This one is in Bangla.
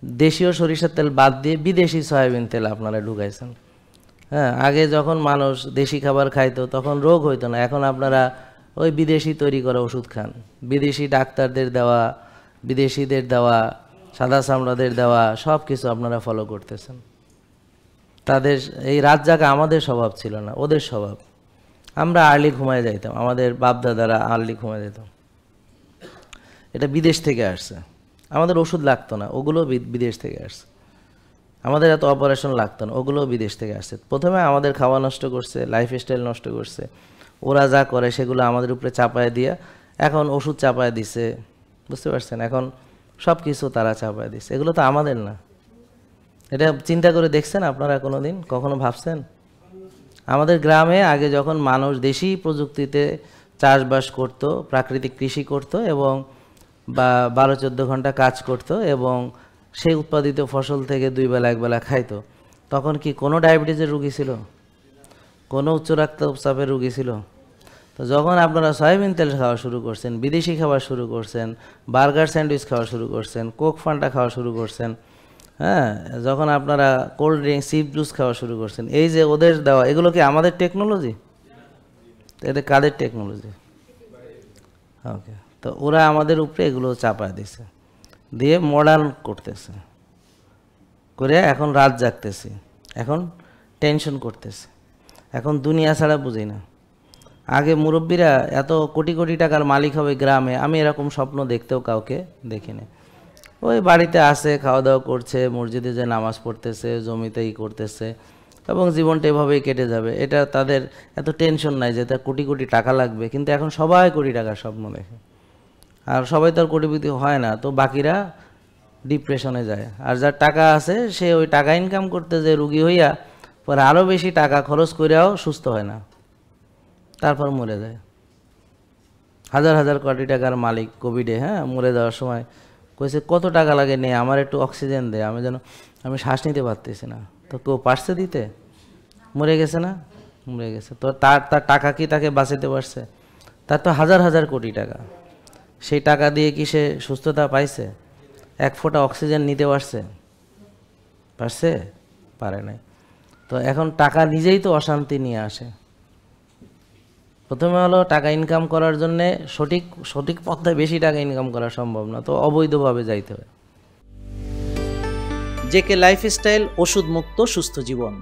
দেশীয় সরিষার তেল বাদ দিয়ে বিদেশি সয়াবিন তেল আপনারা ঢুকাইছেন। হ্যাঁ, আগে যখন মানুষ দেশি খাবার খাইতো তখন রোগ হইতো না, এখন আপনারা ওই বিদেশি তৈরি করা ওষুধ খান, বিদেশি ডাক্তারদের দেওয়া, বিদেশিদের দেওয়া, সাদা চামড়াদের দেওয়া সব কিছু আপনারা ফলো করতেছেন। তাদের এই রাত জাগা আমাদের স্বভাব ছিল না, ওদের স্বভাব। আমরা আর্লি ঘুমায় যাইতাম, আমাদের বাপদাদারা আর্লি ঘুমায় যেতাম। এটা বিদেশ থেকে আসছে, আমাদের ওষুধ লাগতো না, ওগুলো বিদেশ থেকে আসছে। আমাদের এত অপারেশন লাগতো না, ওগুলো বিদেশ থেকে আসছে। প্রথমে আমাদের খাওয়া নষ্ট করছে, লাইফস্টাইল নষ্ট করছে, ওরা যা করে সেগুলো আমাদের উপরে চাপায় দিয়ে এখন ওষুধ চাপায় দিছে, বুঝতে পারছেন? এখন সব কিছু তারা চাপায় দিছে, এগুলো তো আমাদের না। এটা চিন্তা করে দেখছেন আপনারা কোনো দিন, কখনো ভাবছেন? আমাদের গ্রামে আগে যখন মানুষ দেশি প্রযুক্তিতে চাষবাস করত, প্রাকৃতিক কৃষি করত এবং 12-14 ঘন্টা কাজ করত এবং সেই উৎপাদিত ফসল থেকে 2 বেলা 1 বেলা খাইতো, তখন কি কোনো ডায়াবেটিসের রোগী ছিল? কোনো উচ্চ রক্তচাপের রোগী ছিল? তো যখন আপনারা সয়াবিন তেল খাওয়া শুরু করছেন, বিদেশি খাবার শুরু করছেন, বার্গার স্যান্ডউইচ খাওয়া শুরু করছেন, কোক ফান্টা খাওয়া শুরু করছেন, হ্যাঁ, যখন আপনারা কোল্ড ড্রিঙ্ক সিপ জুস খাওয়া শুরু করছেন, এই যে ওদের দেওয়া, এগুলো কি আমাদের টেকনোলজি? এটা কাদের টেকনোলজি? ওকে, তো ওরা আমাদের উপরে এগুলো চাপায় দিছে, দিয়ে মডার্ন করতেছে, করে এখন রাত জাগতেছি, এখন টেনশন করতেছে, এখন দুনিয়া ছাড়া বুঝি না। আগে মুরব্বীরা এত কোটি কোটি টাকার মালিক হবে গ্রামে, আমি এরকম স্বপ্ন দেখতেও কাউকে দেখিনি। ওই বাড়িতে আসে, খাওয়া দাওয়া করছে, মসজিদে যে নামাজ পড়তেছে, জমিতেই করতেছে এবং জীবনটা এভাবেই কেটে যাবে। এটা তাদের এত টেনশন নাই যে তার কোটি কোটি টাকা লাগবে। কিন্তু এখন সবাই কোটি টাকার স্বপ্ন দেখে, আর সবাই তো আর কোটিপতি হয় না, তো বাকিরা ডিপ্রেশনে যায়। আর যার টাকা আছে সে ওই টাকা ইনকাম করতে যে রুগী হইয়া পরে আরও বেশি টাকা খরচ করেও সুস্থ হয় না, তারপর মরে যায়। হাজার হাজার কোটি টাকার মালিক কোভিডে, হ্যাঁ, মরে যাওয়ার সময় কইছে কত টাকা লাগে নে, আমার একটু অক্সিজেন দে, আমি শ্বাস নিতে পারতেছি না। তো কেউ পারছে দিতে? মরে গেছে না? মরে গেছে। তো তার টাকা কি তাকে বাঁচাতে পারছে? তার তো হাজার হাজার কোটি টাকা, সেই টাকা দিয়ে কি সে সুস্থতা পাইছে? এক ফোঁটা অক্সিজেন নিতে পারছে? পারছে? পারে নাই। তো এখন টাকা নিজেই তো অশান্তি নিয়ে আসে। প্রথমে হলো টাকা ইনকাম করার জন্য সঠিক পথে বেশি টাকা ইনকাম করা সম্ভব না, তো অবৈধভাবে যাইতে হয়। জেকে লাইফস্টাইল, ওষুধ মুক্ত সুস্থ জীবন।